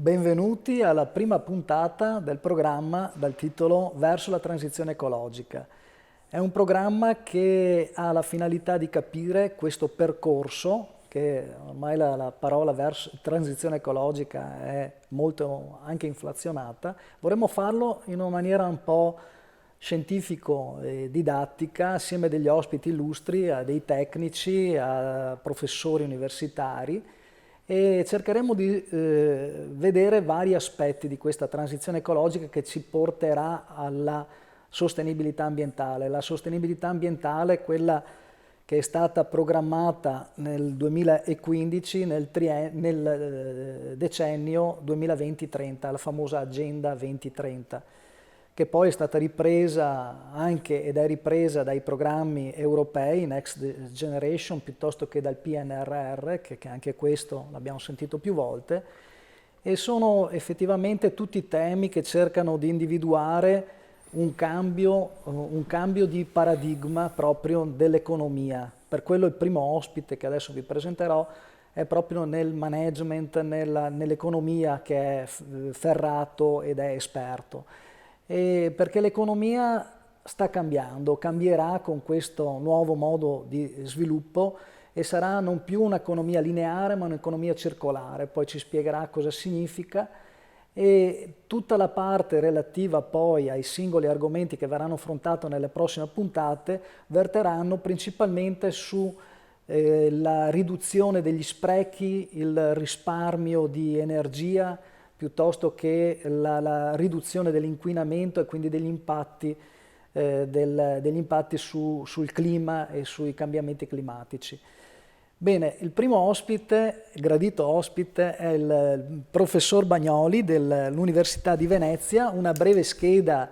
Benvenuti alla prima puntata del programma dal titolo Verso la transizione ecologica. È un programma che ha la finalità di capire questo percorso, che ormai la parola transizione ecologica è molto anche inflazionata. Vorremmo farlo in una maniera un po' scientifico e didattica, assieme a degli ospiti illustri, a dei tecnici, a professori universitari, e cercheremo di vedere vari aspetti di questa transizione ecologica che ci porterà alla sostenibilità ambientale. La sostenibilità ambientale è quella che è stata programmata nel 2015, nel decennio 2020-30, la famosa Agenda 2030, che poi è stata ripresa anche ed è ripresa dai programmi europei Next Generation piuttosto che dal PNRR, che anche questo l'abbiamo sentito più volte, e sono effettivamente tutti temi che cercano di individuare un cambio di paradigma proprio dell'economia. Per quello il primo ospite che adesso vi presenterò è proprio nel management, nell'economia, che è ferrato ed è esperto. Perché l'economia sta cambiando, cambierà con questo nuovo modo di sviluppo e sarà non più un'economia lineare ma un'economia circolare, poi ci spiegherà cosa significa, e tutta la parte relativa poi ai singoli argomenti che verranno affrontati nelle prossime puntate verteranno principalmente su la riduzione degli sprechi, il risparmio di energia, piuttosto che la riduzione dell'inquinamento e quindi degli impatti, sul clima e sui cambiamenti climatici. Bene, il primo ospite, il gradito ospite, è il professor Bagnoli dell'Università di Venezia. Una breve scheda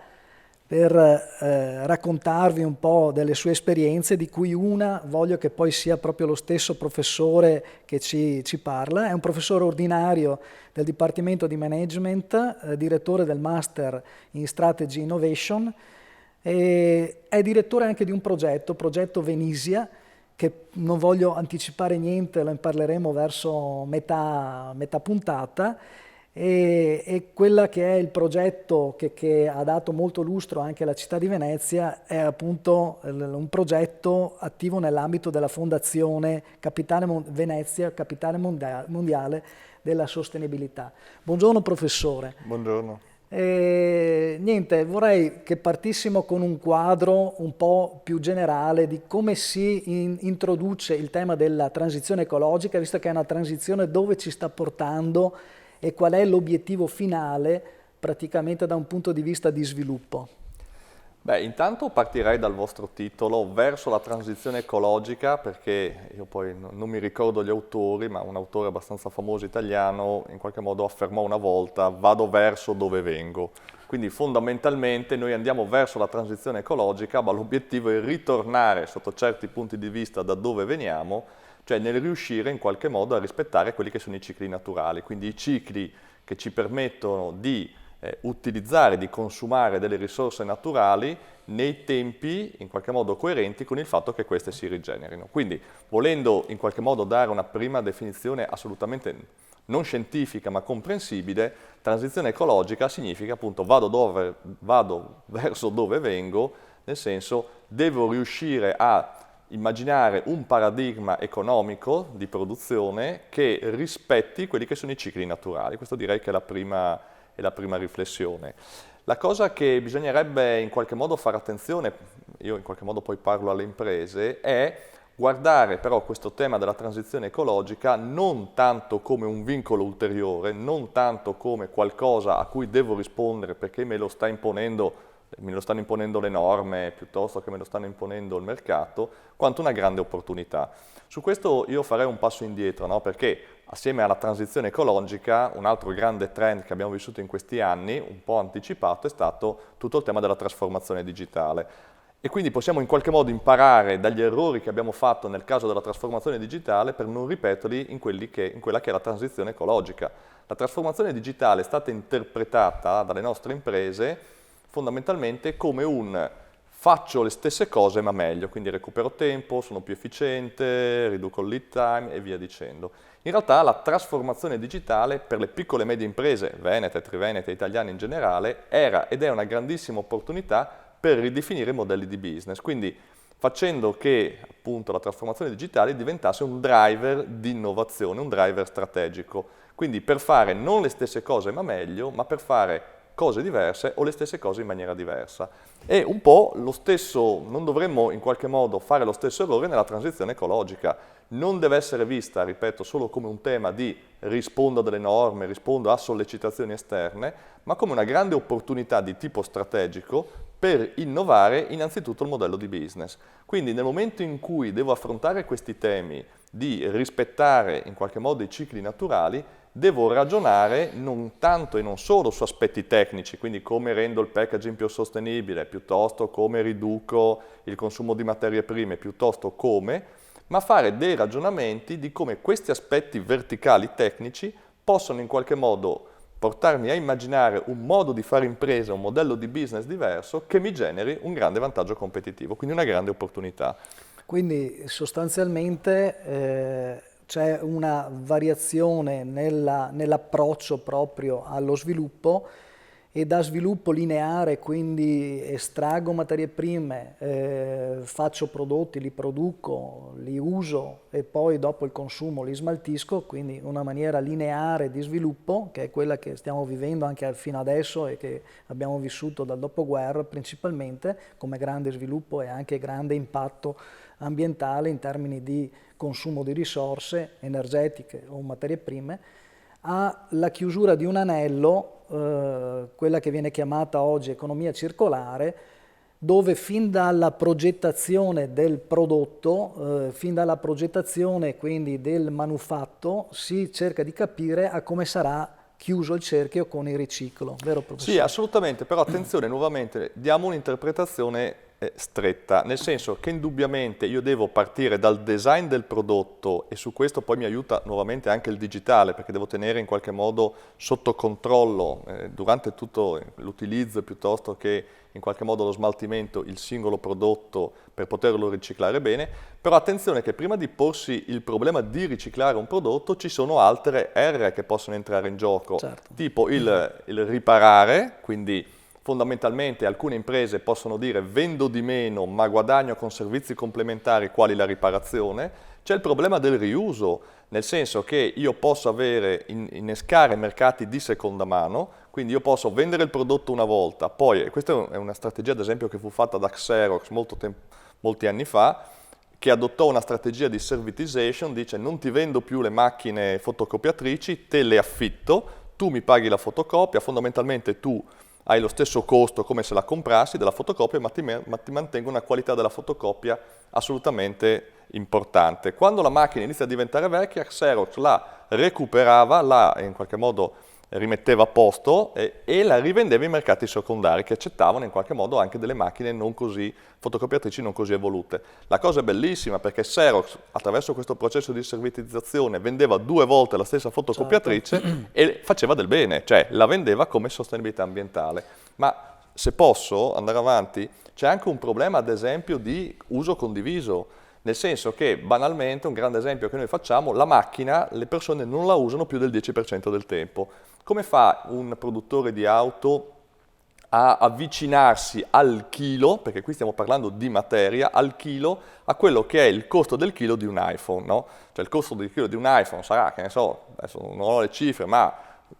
per raccontarvi un po' delle sue esperienze, di cui una voglio che poi sia proprio lo stesso professore che ci parla. È un professore ordinario del Dipartimento di Management, direttore del Master in Strategy Innovation, e è direttore anche di un progetto Venisia, che non voglio anticipare niente, lo parleremo verso metà puntata, e quella che è il progetto che ha dato molto lustro anche alla città di Venezia è appunto un progetto attivo nell'ambito della Fondazione Venezia, Capitale Mondiale della Sostenibilità. Buongiorno professore. Buongiorno. Niente, vorrei che partissimo con un quadro un po' più generale di come si introduce il tema della transizione ecologica, visto che è una transizione dove ci sta portando e qual è l'obiettivo finale praticamente da un punto di vista di sviluppo. Beh, intanto partirei dal vostro titolo, Verso la transizione ecologica, perché io poi non mi ricordo gli autori, ma un autore abbastanza famoso italiano in qualche modo affermò una volta: vado verso dove vengo. Quindi fondamentalmente noi andiamo verso la transizione ecologica, ma l'obiettivo è ritornare sotto certi punti di vista da dove veniamo, cioè nel riuscire in qualche modo a rispettare quelli che sono i cicli naturali, quindi i cicli che ci permettono di utilizzare, di consumare delle risorse naturali nei tempi in qualche modo coerenti con il fatto che queste si rigenerino. Quindi, volendo in qualche modo dare una prima definizione assolutamente non scientifica ma comprensibile, transizione ecologica significa appunto vado verso dove vengo, nel senso devo riuscire a immaginare un paradigma economico di produzione che rispetti quelli che sono i cicli naturali. Questo direi che è la prima riflessione. La cosa che bisognerebbe in qualche modo fare attenzione, io in qualche modo poi parlo alle imprese, è guardare però questo tema della transizione ecologica non tanto come un vincolo ulteriore, non tanto come qualcosa a cui devo rispondere perché me lo stanno imponendo le norme piuttosto che me lo stanno imponendo il mercato, quanto una grande opportunità. Su questo io farei un passo indietro, no? Perché assieme alla transizione ecologica, un altro grande trend che abbiamo vissuto in questi anni, un po' anticipato, è stato tutto il tema della trasformazione digitale. E quindi possiamo in qualche modo imparare dagli errori che abbiamo fatto nel caso della trasformazione digitale per non ripeterli in quella che è la transizione ecologica. La trasformazione digitale è stata interpretata dalle nostre imprese fondamentalmente come un faccio le stesse cose ma meglio, quindi recupero tempo, sono più efficiente, riduco il lead time e via dicendo. In realtà la trasformazione digitale per le piccole e medie imprese, venete, trivenete, italiane in generale, era ed è una grandissima opportunità per ridefinire i modelli di business, quindi facendo che appunto la trasformazione digitale diventasse un driver di innovazione, un driver strategico, quindi per fare non le stesse cose ma meglio, ma per fare cose diverse o le stesse cose in maniera diversa. E un po' lo stesso, non dovremmo in qualche modo fare lo stesso errore nella transizione ecologica. Non deve essere vista, ripeto, solo come un tema di rispondo a delle norme, rispondo a sollecitazioni esterne, ma come una grande opportunità di tipo strategico per innovare innanzitutto il modello di business. Quindi nel momento in cui devo affrontare questi temi di rispettare in qualche modo i cicli naturali, devo ragionare non tanto e non solo su aspetti tecnici, quindi come rendo il packaging più sostenibile, piuttosto come riduco il consumo di materie prime, piuttosto come, ma fare dei ragionamenti di come questi aspetti verticali tecnici possono in qualche modo portarmi a immaginare un modo di fare impresa, un modello di business diverso che mi generi un grande vantaggio competitivo, quindi una grande opportunità. Quindi sostanzialmente c'è una variazione nell'approccio proprio allo sviluppo, e da sviluppo lineare, quindi estraggo materie prime, faccio prodotti, li produco, li uso e poi dopo il consumo li smaltisco, quindi una maniera lineare di sviluppo che è quella che stiamo vivendo anche fino adesso e che abbiamo vissuto dal dopoguerra principalmente come grande sviluppo e anche grande impatto ambientale in termini di consumo di risorse energetiche o materie prime, alla chiusura di un anello, quella che viene chiamata oggi economia circolare, dove fin dalla progettazione del prodotto, fin dalla progettazione quindi del manufatto, si cerca di capire a come sarà chiuso il cerchio con il riciclo, vero professore? Sì, assolutamente, però attenzione, nuovamente, diamo un'interpretazione stretta, nel senso che indubbiamente io devo partire dal design del prodotto e su questo poi mi aiuta nuovamente anche il digitale, perché devo tenere in qualche modo sotto controllo durante tutto l'utilizzo piuttosto che in qualche modo lo smaltimento il singolo prodotto per poterlo riciclare bene, però attenzione che prima di porsi il problema di riciclare un prodotto ci sono altre R che possono entrare in gioco, certo, tipo il riparare, quindi fondamentalmente alcune imprese possono dire vendo di meno ma guadagno con servizi complementari quali la riparazione. C'è il problema del riuso, nel senso che io posso innescare mercati di seconda mano, quindi io posso vendere il prodotto una volta, poi, e questa è una strategia ad esempio che fu fatta da Xerox molti anni fa, che adottò una strategia di servitization, dice non ti vendo più le macchine fotocopiatrici, te le affitto, tu mi paghi la fotocopia, fondamentalmente tu hai lo stesso costo come se la comprassi della fotocopia, ma ti mantengo una qualità della fotocopia assolutamente importante. Quando la macchina inizia a diventare vecchia, Xerox la recuperava, la in qualche modo rimetteva a posto e la rivendeva in mercati secondari che accettavano in qualche modo anche delle macchine non così, fotocopiatrici non così evolute. La cosa è bellissima perché Xerox attraverso questo processo di servitizzazione vendeva 2 volte la stessa fotocopiatrice, certo, e faceva del bene, cioè la vendeva come sostenibilità ambientale. Ma se posso andare avanti, c'è anche un problema ad esempio di uso condiviso. Nel senso che banalmente, un grande esempio che noi facciamo, la macchina le persone non la usano più del 10% del tempo. Come fa un produttore di auto a avvicinarsi al chilo, perché qui stiamo parlando di materia, al chilo, a quello che è il costo del chilo di un iPhone, no? Cioè il costo del chilo di un iPhone sarà, che ne so, adesso non ho le cifre, ma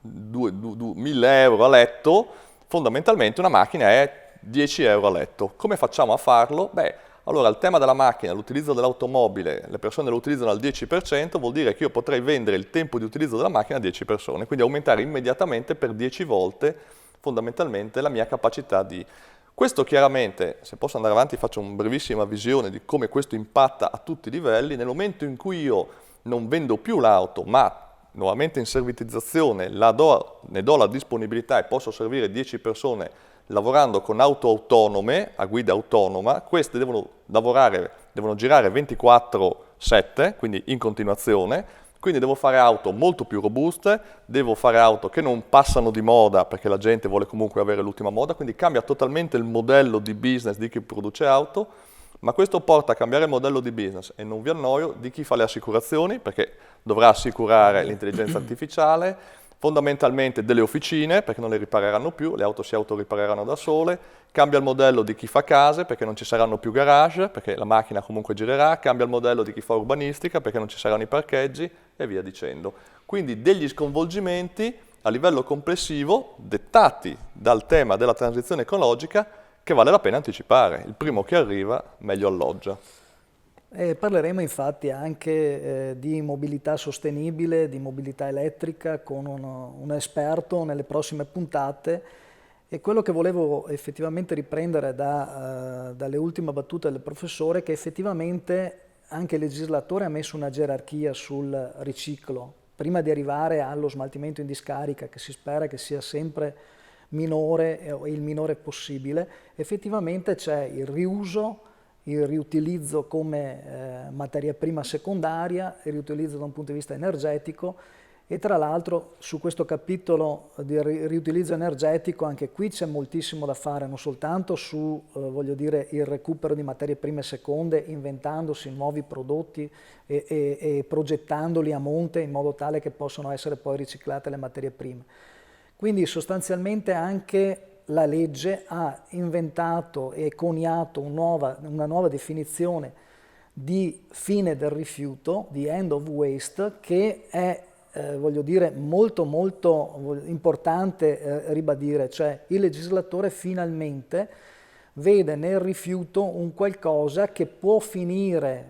1.000 euro a letto, fondamentalmente una macchina è 10 euro a letto. Come facciamo a farlo? Beh, allora il tema della macchina, l'utilizzo dell'automobile, le persone lo utilizzano al 10%, vuol dire che io potrei vendere il tempo di utilizzo della macchina a 10 persone, quindi aumentare immediatamente per 10 volte fondamentalmente la mia capacità di... Questo chiaramente, se posso andare avanti faccio una brevissima visione di come questo impatta a tutti i livelli. Nel momento in cui io non vendo più l'auto, ma nuovamente in servitizzazione ne do la disponibilità e posso servire 10 persone lavorando con auto autonome, a guida autonoma, queste devono girare 24/7, quindi in continuazione, Quindi devo fare auto molto più robuste, devo fare auto che non passano di moda perché la gente vuole comunque avere l'ultima moda, quindi cambia totalmente il modello di business di chi produce auto, ma questo porta a cambiare il modello di business, e non vi annoio, di chi fa le assicurazioni, perché dovrà assicurare l'intelligenza artificiale, fondamentalmente delle officine, perché non le ripareranno più, le auto si autoripareranno da sole, cambia il modello di chi fa case, perché non ci saranno più garage, perché la macchina comunque girerà, cambia il modello di chi fa urbanistica, perché non ci saranno i parcheggi, e via dicendo. Quindi degli sconvolgimenti a livello complessivo, dettati dal tema della transizione ecologica, che vale la pena anticipare. Il primo che arriva, meglio alloggia. Parleremo infatti anche di mobilità sostenibile, di mobilità elettrica con un esperto nelle prossime puntate, e quello che volevo effettivamente riprendere dalle ultime battute del professore è che effettivamente anche il legislatore ha messo una gerarchia sul riciclo, prima di arrivare allo smaltimento in discarica, che si spera che sia sempre minore e il minore possibile. Effettivamente c'è il riuso, il riutilizzo come materia prima secondaria, il riutilizzo da un punto di vista energetico, e tra l'altro su questo capitolo di riutilizzo energetico anche qui c'è moltissimo da fare, non soltanto su voglio dire, il recupero di materie prime e seconde, inventandosi nuovi prodotti e progettandoli a monte in modo tale che possano essere poi riciclate le materie prime. Quindi sostanzialmente anche la legge ha inventato e coniato una nuova definizione di fine del rifiuto, di end of waste, che è voglio dire molto importante ribadire, cioè il legislatore finalmente vede nel rifiuto un qualcosa che può finire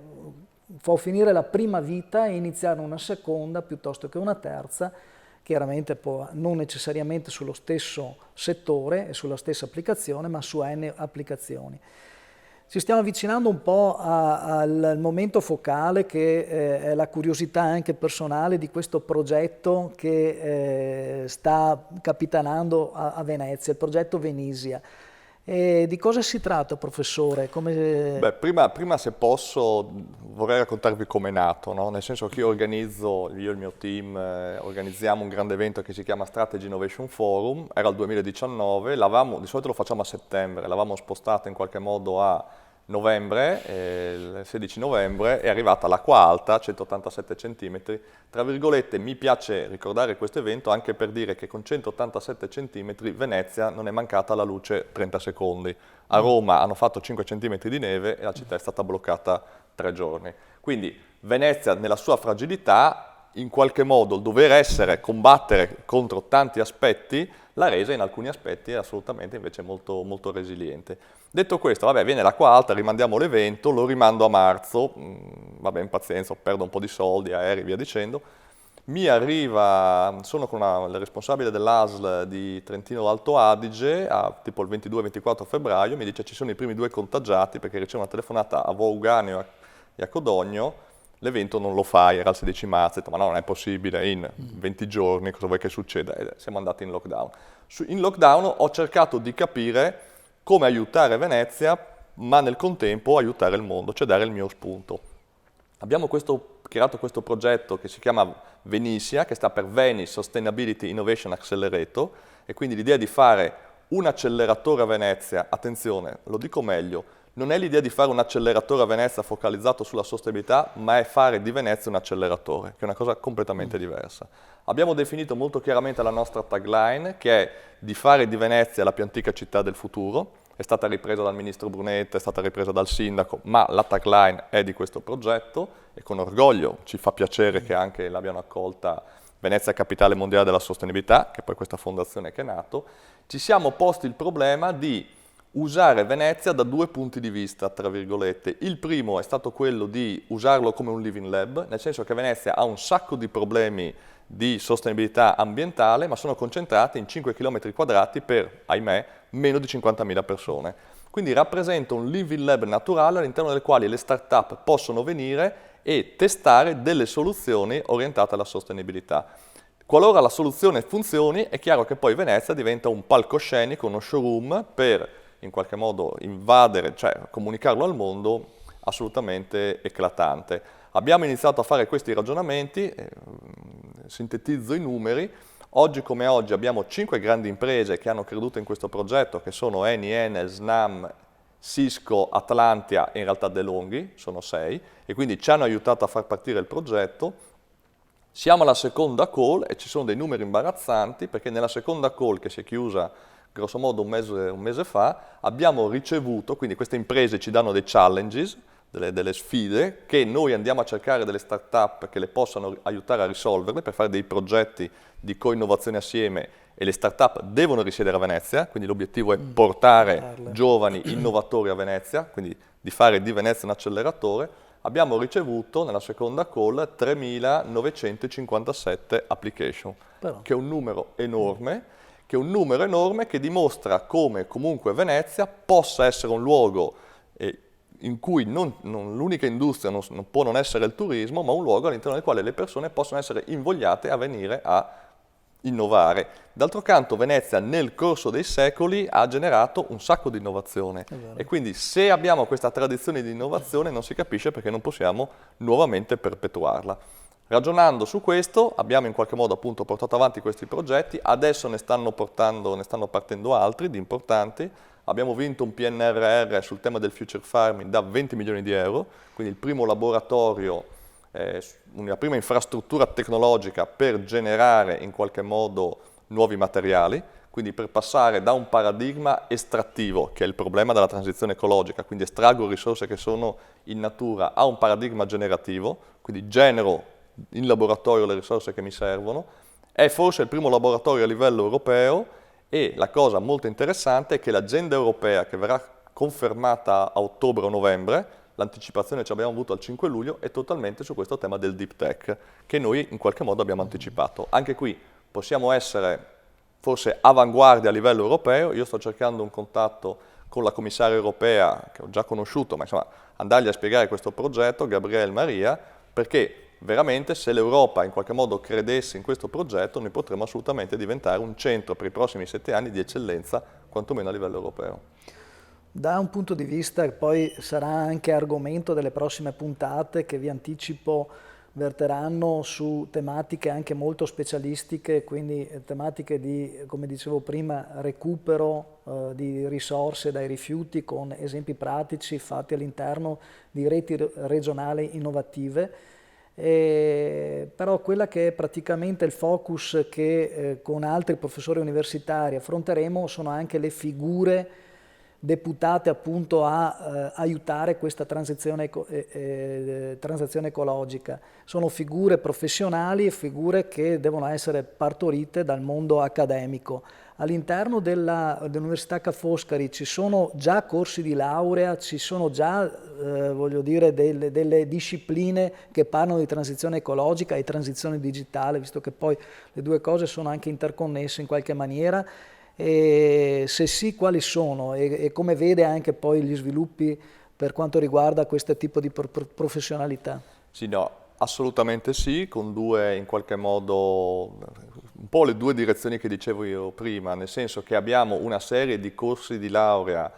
la prima vita e iniziare una seconda piuttosto che una terza, chiaramente non necessariamente sullo stesso settore e sulla stessa applicazione, ma su n applicazioni. Ci stiamo avvicinando un po' al momento focale, che è la curiosità anche personale di questo progetto che sta capitanando a Venezia, il progetto Venisia. E di cosa si tratta, professore? Beh, prima se posso vorrei raccontarvi come è nato, no? Nel senso che io e il mio team organizziamo un grande evento che si chiama Strategy Innovation Forum, era il 2019, di solito lo facciamo a settembre, l'avevamo spostato in qualche modo a novembre, il 16 novembre, è arrivata l'acqua alta, 187 cm, tra virgolette mi piace ricordare questo evento anche per dire che con 187 cm Venezia non è mancata la luce 30 secondi, a Roma hanno fatto 5 cm di neve e la città è stata bloccata 3 giorni, quindi Venezia nella sua fragilità, in qualche modo il dover combattere contro tanti aspetti, l'ha resa in alcuni aspetti assolutamente invece molto, molto resiliente. Detto questo, vabbè, viene l'acqua alta, rimandiamo l'evento, lo rimando a marzo, vabbè, pazienza, perdo un po' di soldi, aerei, via dicendo. Sono con il responsabile dell'ASL di Trentino Alto Adige, tipo il 22-24 febbraio, mi dice ci sono i primi 2 contagiati perché ricevo una telefonata a Vouganeo e a Codogno, l'evento non lo fai, era il 16 marzo, ho detto, ma no, non è possibile, in 20 giorni cosa vuoi che succeda? E siamo andati in lockdown. In lockdown ho cercato di capire come aiutare Venezia, ma nel contempo aiutare il mondo, cioè dare il mio spunto. Abbiamo creato questo progetto che si chiama Venisia, che sta per Venice Sustainability Innovation Accelerator, e quindi l'idea di fare un acceleratore a Venezia, attenzione, lo dico meglio, non è l'idea di fare un acceleratore a Venezia focalizzato sulla sostenibilità, ma è fare di Venezia un acceleratore, che è una cosa completamente diversa. Abbiamo definito molto chiaramente la nostra tagline, che è di fare di Venezia la più antica città del futuro, è stata ripresa dal ministro Brunetta, è stata ripresa dal sindaco, ma la tagline è di questo progetto e con orgoglio ci fa piacere che anche l'abbiano accolta Venezia Capitale Mondiale della Sostenibilità, che è poi questa fondazione che è nato. Ci siamo posti il problema di usare Venezia da 2 punti di vista, tra virgolette. Il primo è stato quello di usarlo come un living lab, nel senso che Venezia ha un sacco di problemi di sostenibilità ambientale, ma sono concentrati in 5 km quadrati per, ahimè, meno di 50.000 persone. Quindi rappresenta un living lab naturale all'interno del quale le start-up possono venire e testare delle soluzioni orientate alla sostenibilità. Qualora la soluzione funzioni, è chiaro che poi Venezia diventa un palcoscenico, uno showroom per in qualche modo invadere, cioè comunicarlo al mondo, assolutamente eclatante. Abbiamo iniziato a fare questi ragionamenti, sintetizzo i numeri. Oggi come oggi abbiamo 5 grandi imprese che hanno creduto in questo progetto, che sono Eni, Enel, Snam, Cisco, Atlantia e in realtà DeLonghi, sono 6, e quindi ci hanno aiutato a far partire il progetto. Siamo alla seconda call e ci sono dei numeri imbarazzanti, perché nella seconda call, che si è chiusa grosso modo un mese fa, abbiamo ricevuto, quindi queste imprese ci danno dei challenges, delle sfide, che noi andiamo a cercare delle start-up che le possano aiutare a risolverle per fare dei progetti di co-innovazione assieme, e le start-up devono risiedere a Venezia, quindi l'obiettivo è portare giovani innovatori a Venezia, quindi di fare di Venezia un acceleratore. Abbiamo ricevuto nella seconda call 3.957 application, che è un numero enorme, che dimostra come comunque Venezia possa essere un luogo in cui l'unica industria non può non essere il turismo, ma un luogo all'interno del quale le persone possono essere invogliate a venire a innovare. D'altro canto Venezia nel corso dei secoli ha generato un sacco di innovazione, e quindi se abbiamo questa tradizione di innovazione non si capisce perché non possiamo nuovamente perpetuarla. Ragionando su questo abbiamo in qualche modo appunto portato avanti questi progetti, adesso ne stanno partendo altri di importanti. Abbiamo vinto un PNRR sul tema del future farming da 20 milioni di euro, quindi il primo laboratorio, una prima infrastruttura tecnologica per generare in qualche modo nuovi materiali, quindi per passare da un paradigma estrattivo, che è il problema della transizione ecologica, quindi estraggo risorse che sono in natura, a un paradigma generativo, quindi genero in laboratorio le risorse che mi servono. È forse il primo laboratorio a livello europeo, e la cosa molto interessante è che l'agenda europea, che verrà confermata a ottobre o novembre, l'anticipazione che abbiamo avuto al 5 luglio, è totalmente su questo tema del deep tech, che noi in qualche modo abbiamo anticipato. Anche qui possiamo essere forse avanguardia a livello europeo. Io sto cercando un contatto con la commissaria europea, che ho già conosciuto, ma insomma andargli a spiegare questo progetto, Gabriele Maria, perché veramente se l'Europa in qualche modo credesse in questo progetto, noi potremmo assolutamente diventare un centro per i prossimi 7 anni di eccellenza, quantomeno a livello europeo. Da un punto di vista che poi sarà anche argomento delle prossime puntate, che vi anticipo verteranno su tematiche anche molto specialistiche, quindi tematiche di, come dicevo prima, recupero di risorse dai rifiuti, con esempi pratici fatti all'interno di reti regionali innovative. Però quella che è praticamente il focus che con altri professori universitari affronteremo sono anche le figure deputate appunto a aiutare questa transizione ecologica. Sono figure professionali e figure che devono essere partorite dal mondo accademico. All'interno dell'Università Ca' Foscari ci sono già corsi di laurea, ci sono già voglio dire, delle discipline che parlano di transizione ecologica e transizione digitale, visto che poi le due cose sono anche interconnesse in qualche maniera. E se sì, quali sono, e come vede anche poi gli sviluppi per quanto riguarda questo tipo di professionalità? Sì, no, assolutamente sì, con due in qualche modo, un po' le due direzioni che dicevo io prima, nel senso che abbiamo una serie di corsi di laurea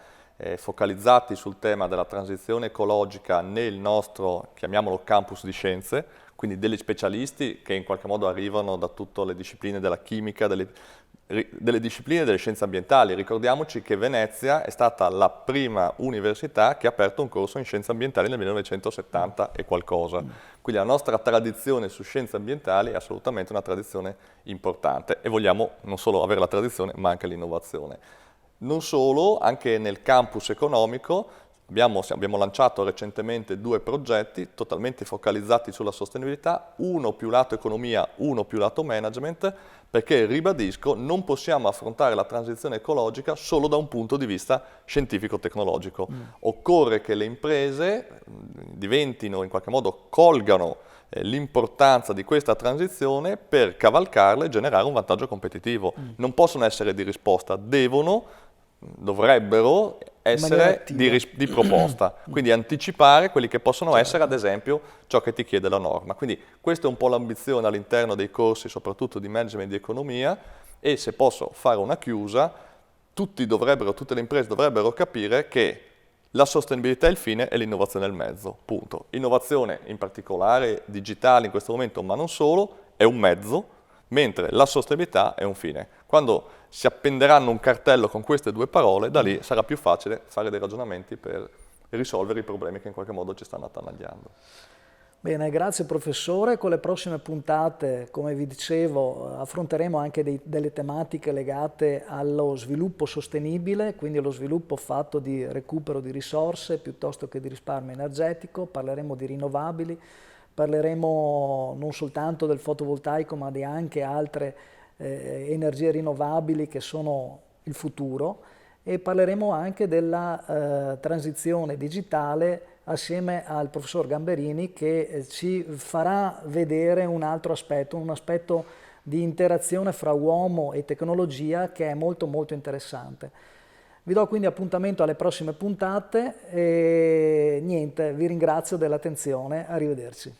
focalizzati sul tema della transizione ecologica nel nostro, chiamiamolo, campus di scienze, quindi degli specialisti che in qualche modo arrivano da tutte le discipline della chimica, delle discipline delle scienze ambientali. Ricordiamoci che Venezia è stata la prima università che ha aperto un corso in scienze ambientali nel 1970 e qualcosa. Quindi la nostra tradizione su scienze ambientali è assolutamente una tradizione importante, e vogliamo non solo avere la tradizione ma anche l'innovazione. Non solo, anche nel campus economico abbiamo lanciato recentemente 2 progetti totalmente focalizzati sulla sostenibilità, uno più lato economia, uno più lato management, perché, ribadisco, non possiamo affrontare la transizione ecologica solo da un punto di vista scientifico-tecnologico. Occorre che le imprese diventino, in qualche modo, colgano l'importanza di questa transizione per cavalcarla e generare un vantaggio competitivo. Non possono essere di risposta, dovrebbero essere di proposta, quindi anticipare quelli che possono essere, ad esempio, ciò che ti chiede la norma. Quindi questa è un po' l'ambizione all'interno dei corsi, soprattutto di management di economia, e se posso fare una chiusa, tutte le imprese dovrebbero capire che La sostenibilità è il fine e l'innovazione è il mezzo, punto. Innovazione in particolare digitale in questo momento, ma non solo, è un mezzo, mentre la sostenibilità è un fine. Quando si appenderanno un cartello con queste due parole, da lì sarà più facile fare dei ragionamenti per risolvere i problemi che in qualche modo ci stanno attanagliando. Bene, grazie professore. Con le prossime puntate, come vi dicevo, affronteremo anche delle tematiche legate allo sviluppo sostenibile, quindi allo sviluppo fatto di recupero di risorse piuttosto che di risparmio energetico. Parleremo di rinnovabili, parleremo non soltanto del fotovoltaico, ma di anche altre energie rinnovabili che sono il futuro, e parleremo anche della transizione digitale assieme al professor Gamberini, che ci farà vedere un altro aspetto, un aspetto di interazione fra uomo e tecnologia che è molto molto interessante. Vi do quindi appuntamento alle prossime puntate e niente, vi ringrazio dell'attenzione, arrivederci.